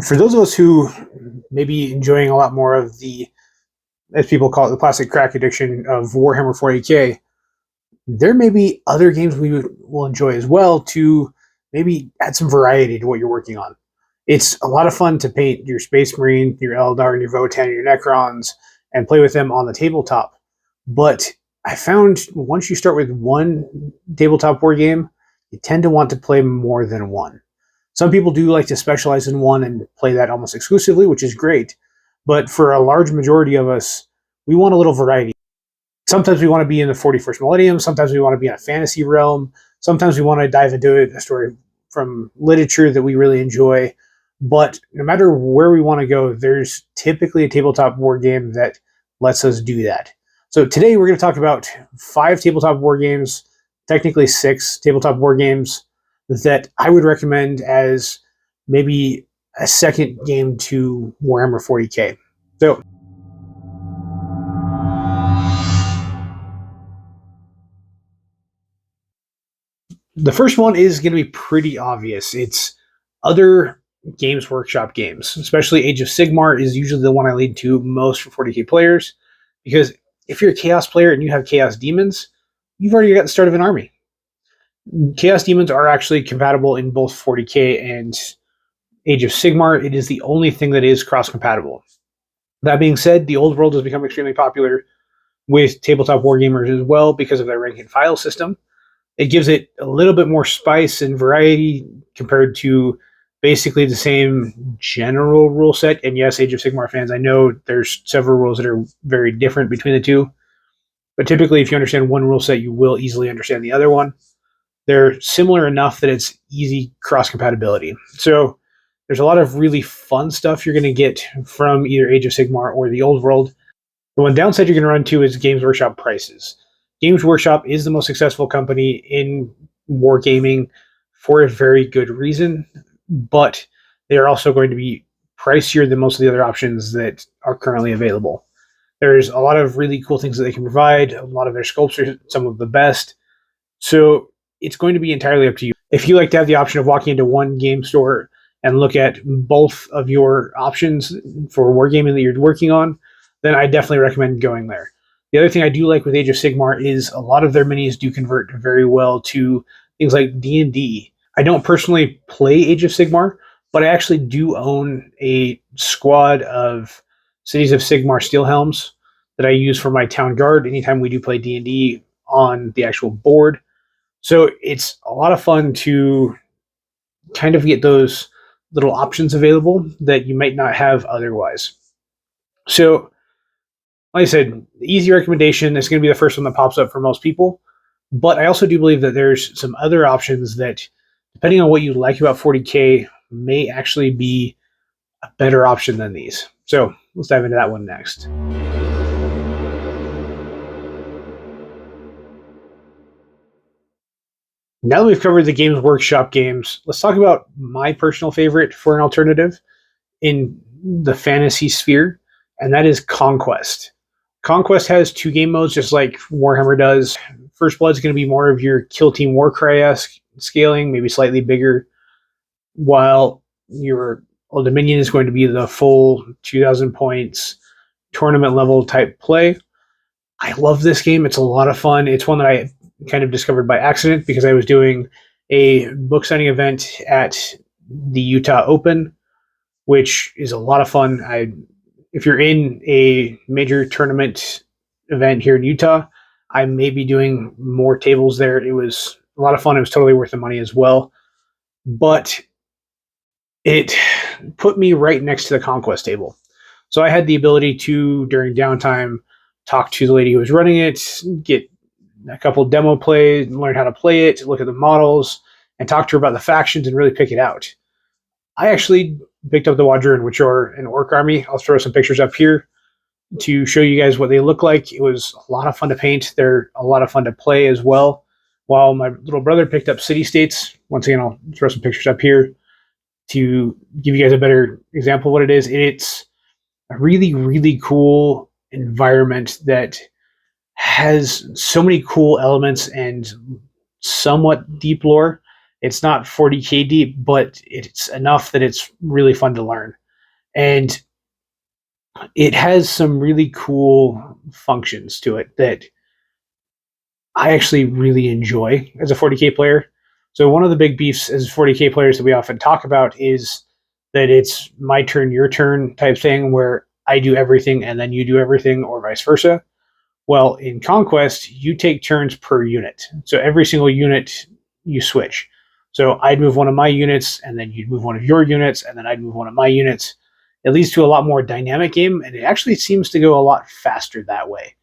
For those of us who may be enjoying a lot more of the, as people call it, the plastic crack addiction of Warhammer 40k, there may be other games we will enjoy as well to maybe add some variety to what you're working on. It's a lot of fun to paint your Space Marine, your Eldar, your Votann, your Necrons, and play with them on the tabletop. But I found once you start with one tabletop war game, you tend to want to play more than one. Some people do like to specialize in one and play that almost exclusively, which is great. But for a large majority of us, we want a little variety. Sometimes we want to be in the 41st millennium. Sometimes we want to be in a fantasy realm. Sometimes we want to dive into a story from literature that we really enjoy. But no matter where we want to go, there's typically a tabletop war game that lets us do that. So today we're going to talk about 5 tabletop war games, technically 6 tabletop war games that I would recommend as maybe a second game to Warhammer 40k. So the first one is going to be pretty obvious. It's other Games Workshop games, especially Age of Sigmar is usually the one I lead to most for 40k players, because if you're a Chaos player and you have Chaos Demons, you've already got the start of an army. Chaos Demons are actually compatible in both 40k and Age of Sigmar. It is the only thing that is cross-compatible. That being said, the Old World has become extremely popular with tabletop wargamers as well because of their rank and file system. It gives it a little bit more spice and variety compared to basically the same general rule set. And yes, Age of Sigmar fans, I know there's several rules that are very different between the two. But typically, if you understand one rule set, you will easily understand the other one. They're similar enough that it's easy cross-compatibility. So there's a lot of really fun stuff you're going to get from either Age of Sigmar or the Old World. The one downside you're going to run into is Games Workshop prices. Games Workshop is the most successful company in wargaming for a very good reason, but they are also going to be pricier than most of the other options that are currently available. There's a lot of really cool things that they can provide. A lot of their sculpts are some of the best. So it's going to be entirely up to you. If you like to have the option of walking into one game store and look at both of your options for wargaming that you're working on, then I definitely recommend going there. The other thing I do like with Age of Sigmar is a lot of their minis do convert very well to things like D&D. I don't personally play Age of Sigmar, but I actually do own a squad of Cities of Sigmar Steel Helms that I use for my town guard anytime we do play D&D on the actual board. So it's a lot of fun to kind of get those little options available that you might not have otherwise. So like I said, the easy recommendation is going to be the first one that pops up for most people. But I also do believe that there's some other options that, depending on what you like about 40k, may actually be a better option than these. So let's dive into that one next. Now that we've covered the Games Workshop games, let's talk about my personal favorite for an alternative in the fantasy sphere, and that is Conquest. Conquest has 2 game modes, just like Warhammer does. First Blood is going to be more of your Kill Team Warcry-esque scaling, maybe slightly bigger, while your Old Dominion is going to be the full 2,000 points tournament level type play. I love this game. It's a lot of fun. It's one that I kind of discovered by accident because I was doing a book signing event at the Utah Open, which is a lot of fun. If you're in a major tournament event here in Utah, I may be doing more tables there. It was a lot of fun. It was totally worth the money as well. But it put me right next to the Conquest table. So I had the ability to, during downtime, talk to the lady who was running it, get a couple demo plays, learn how to play it, look at the models, and talk to her about the factions and really pick it out. I actually picked up the Wadrun, which are an orc army. I'll throw some pictures up here to show you guys what they look like. It was a lot of fun to paint. They're a lot of fun to play as well. While my little brother picked up City States. Once again, I'll throw some pictures up here to give you guys a better example of what it is. It's a really, really cool environment that has so many cool elements and somewhat deep lore. It's not 40k deep, but it's enough that it's really fun to learn. And it has some really cool functions to it that I actually really enjoy as a 40k player. So one of the big beefs as 40k players that we often talk about is that it's my turn, your turn type thing where I do everything and then you do everything, or vice versa. Well, in Conquest, you take turns per unit. So every single unit you switch. So I'd move one of my units, and then you'd move one of your units, and then I'd move one of my units. It leads to a lot more dynamic game, and it actually seems to go a lot faster that way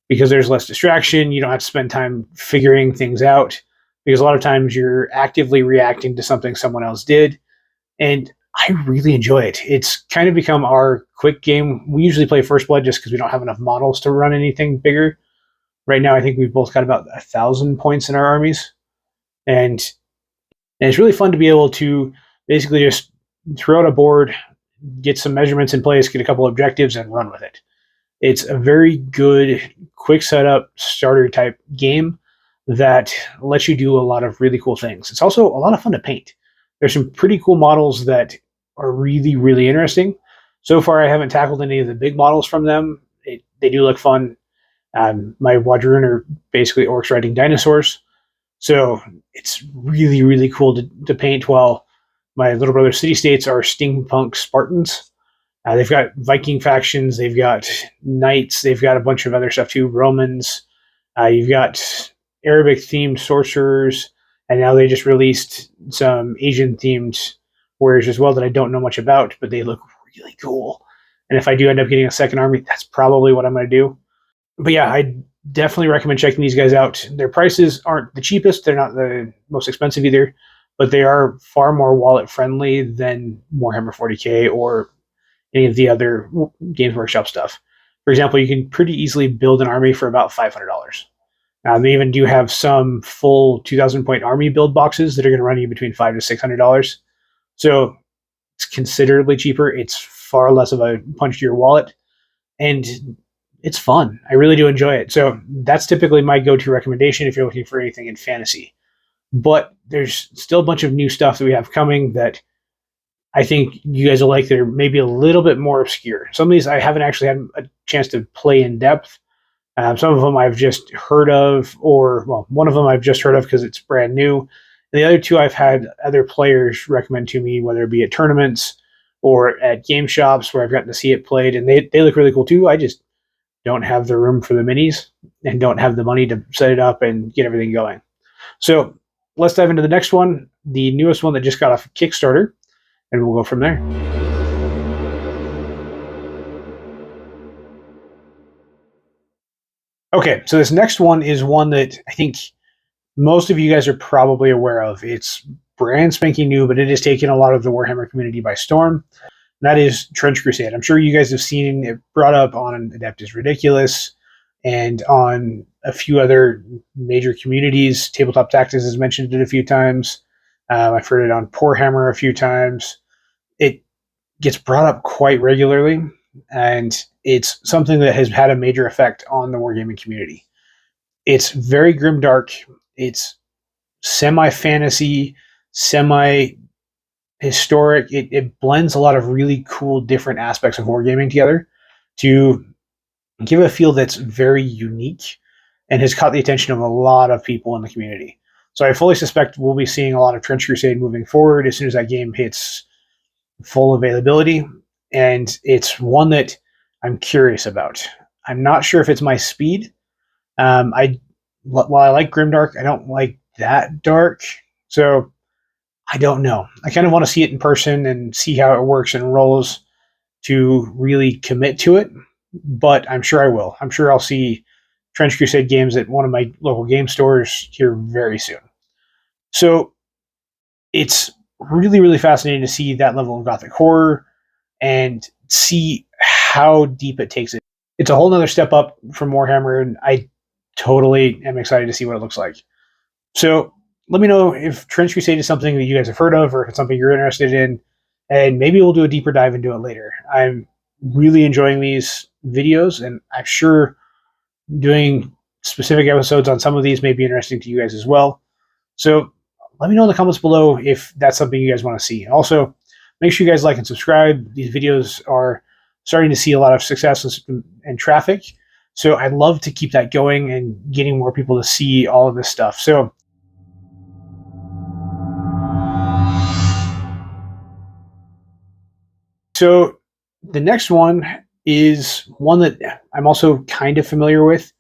because there's less distraction. You don't have to spend time figuring things out because a lot of times you're actively reacting to something someone else did. And I really enjoy it. It's kind of become our quick game. We usually play First Blood just because we don't have enough models to run anything bigger. Right now, I think we've both got about 1,000 points in our armies. And it's really fun to be able to basically just throw out a board, get some measurements in place, get a couple objectives, and run with it. It's a very good, quick setup, starter type game that lets you do a lot of really cool things. It's also a lot of fun to paint. There's some pretty cool models that are really, really interesting. So far, I haven't tackled any of the big models from them. They do look fun. My Wadroon are basically orcs riding dinosaurs. So it's really, really cool to paint well. My little brother's city states are steampunk Spartans. They've got Viking factions, they've got knights, they've got a bunch of other stuff too, Romans. You've got Arabic themed sorcerers, and now they just released some Asian themed warriors as well that I don't know much about, but they look really cool. And if I do end up getting a second army, that's probably what I'm going to do. But yeah, I definitely recommend checking these guys out. Their prices aren't the cheapest, they're not the most expensive either, but they are far more wallet friendly than Warhammer 40k or any of the other Games Workshop stuff. For example, you can pretty easily build an army for about $500. They even do have some full 2,000 point army build boxes that are going to run you between $500 to $600. So it's considerably cheaper. It's far less of a punch to your wallet, and it's fun. I really do enjoy it. So that's typically my go-to recommendation if you're looking for anything in fantasy. But there's still a bunch of new stuff that we have coming that I think you guys will like. They're maybe a little bit more obscure. Some of these I haven't actually had a chance to play in depth. Some of them I've just heard of, or, well, one of them I've just heard of because it's brand new. And the other two I've had other players recommend to me, whether it be at tournaments or at game shops where I've gotten to see it played. And they look really cool too. I just don't have the room for the minis and don't have the money to set it up and get everything going. So let's dive into the next one, the newest one that just got off Kickstarter, and we'll go from there. Okay, so this next one is one that I think most of you guys are probably aware of. It's brand spanking new, but it has taken a lot of the Warhammer community by storm. And that is Trench Crusade. I'm sure you guys have seen it brought up on Adept is Ridiculous and on a few other major communities. Tabletop Tactics has mentioned it a few times. I've heard it on Poorhammer a few times. It gets brought up quite regularly, and it's something that has had a major effect on the wargaming community. It's very grimdark. It's semi-fantasy, semi-historic. It blends a lot of really cool different aspects of wargaming together to give a feel that's very unique and has caught the attention of a lot of people in the community. So I fully suspect we'll be seeing a lot of Trench Crusade moving forward as soon as that game hits full availability. And it's one that I'm curious about. I'm not sure if it's my speed. While I like grimdark, I don't like that dark. So I don't know. I kind of want to see it in person and see how it works and rolls to really commit to it. But I'm sure I will. I'm sure I'll see Trench Crusade games at one of my local game stores here very soon. So it's really, really fascinating to see that level of Gothic horror and see how deep it takes it. It's a whole nother step up from Warhammer, and I totally am excited to see what it looks like. So let me know if Trench Crusade is something that you guys have heard of, or if it's something you're interested in, and maybe we'll do a deeper dive into it later. I'm really enjoying these videos, and I'm sure doing specific episodes on some of these may be interesting to you guys as well. So let me know in the comments below if that's something you guys want to see. Also, make sure you guys like and subscribe. These videos are starting to see a lot of success and traffic. So I'd love to keep that going and getting more people to see all of this stuff. So the next one is one that I'm also kind of familiar with.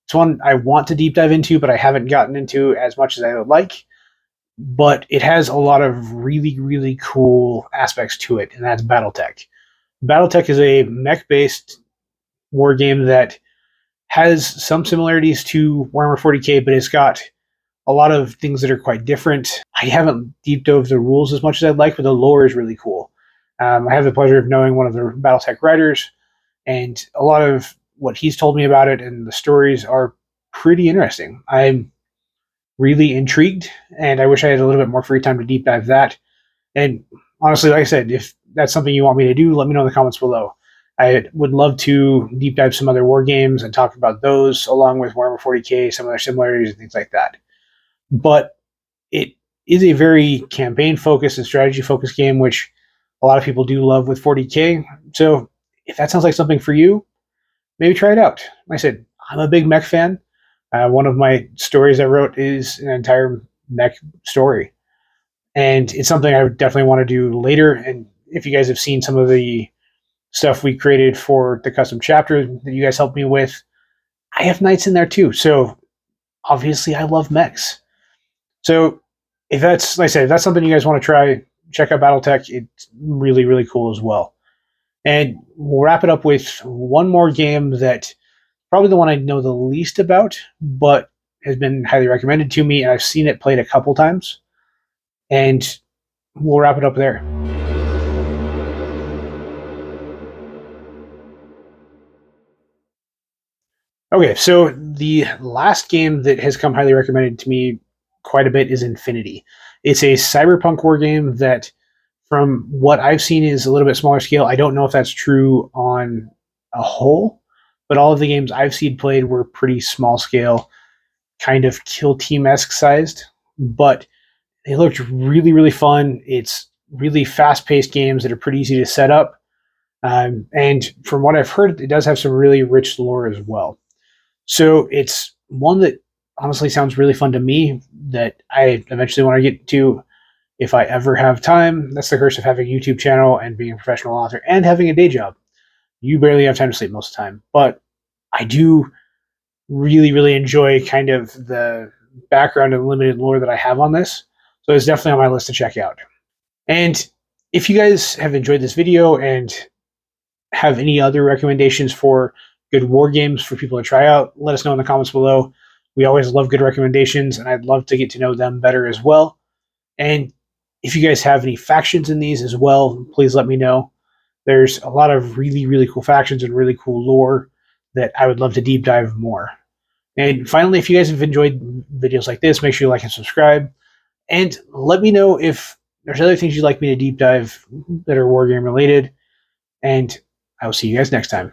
It's one I want to deep dive into, but I haven't gotten into as much as I would like. But it has a lot of really, really cool aspects to it, and that's Battletech. Battletech is a mech-based war game that has some similarities to Warhammer 40k, but it's got a lot of things that are quite different. I haven't deep dove the rules as much as I'd like, but the lore is really cool. I have the pleasure of knowing one of the Battletech writers, and a lot of what he's told me about it and the stories are pretty interesting. I'm really intrigued, and I wish I had a little bit more free time to deep dive that. And honestly, like I said, if that's something you want me to do, let me know in the comments below. I would love to deep dive some other war games and talk about those along with Warhammer 40k, some of their similarities and things like that. But it is a very campaign focused and strategy focused game, which a lot of people do love with 40k. So if that sounds like something for you, maybe try it out. Like I said, I'm a big mech fan. One of my stories I wrote is an entire mech story. And it's something I would definitely want to do later. And if you guys have seen some of the stuff we created for the custom chapter that you guys helped me with, I have knights in there too. So obviously I love mechs. So if that's, like I said, if that's something you guys want to try, check out Battletech. It's really, really cool as well. And we'll wrap it up with one more game that probably the one I know the least about, but has been highly recommended to me, and I've seen it played a couple times. And we'll wrap it up there. Okay, so the last game that has come highly recommended to me quite a bit is Infinity. It's a cyberpunk war game that, from what I've seen, is a little bit smaller scale. I don't know if that's true on a whole, but all of the games I've seen played were pretty small scale, kind of kill team-esque sized, but they looked really, really fun. It's really fast-paced games that are pretty easy to set up. And from what I've heard, it does have some really rich lore as well. So it's one that honestly sounds really fun to me that I eventually want to get to if I ever have time. That's the curse of having a YouTube channel and being a professional author and having a day job. You barely have time to sleep most of the time. But I do really, really enjoy kind of the background and limited lore that I have on this. So it's definitely on my list to check out. And if you guys have enjoyed this video and have any other recommendations for good war games for people to try out, let us know in the comments below. We always love good recommendations, and I'd love to get to know them better as well. And if you guys have any factions in these as well, please let me know. There's a lot of really, really cool factions and really cool lore that I would love to deep dive more. And finally, if you guys have enjoyed videos like this, make sure you like and subscribe. And let me know if there's other things you'd like me to deep dive that are wargame related. And I will see you guys next time.